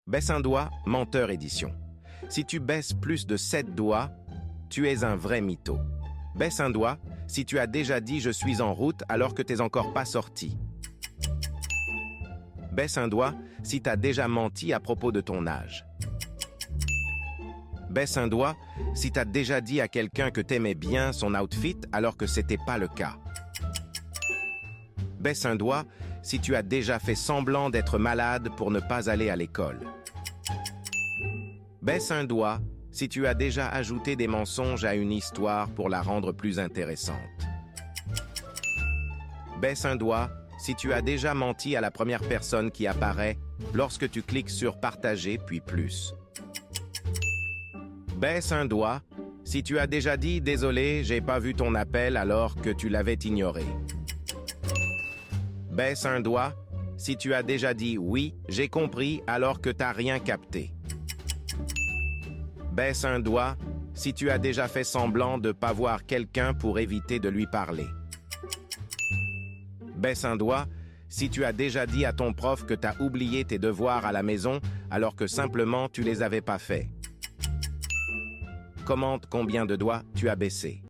Baisse un doigt, menteur édition. Si tu baisses plus de 7 doigts, tu es un vrai mytho. Baisse un doigt si tu as déjà dit « je suis en route » alors que t'es encore pas sorti. Baisse un doigt si t'as déjà menti à propos de ton âge. Baisse un doigt si t'as déjà dit à quelqu'un que t'aimais bien son outfit alors que c'était pas le cas. Baisse un doigt si tu as déjà fait semblant d'être malade pour ne pas aller à l'école. Baisse un doigt si tu as déjà ajouté des mensonges à une histoire pour la rendre plus intéressante. Baisse un doigt si tu as déjà menti à la première personne qui apparaît lorsque tu cliques sur « Partager » puis « Plus ». Baisse un doigt si tu as déjà dit « Désolé, j'ai pas vu ton appel » alors que tu l'avais ignoré. Baisse un doigt si tu as déjà dit « Oui, j'ai compris » alors que t'as rien capté. Baisse un doigt si tu as déjà fait semblant de pas voir quelqu'un pour éviter de lui parler. Baisse un doigt si tu as déjà dit à ton prof que t'as oublié tes devoirs à la maison alors que simplement tu les avais pas faits. Commente combien de doigts tu as baissé.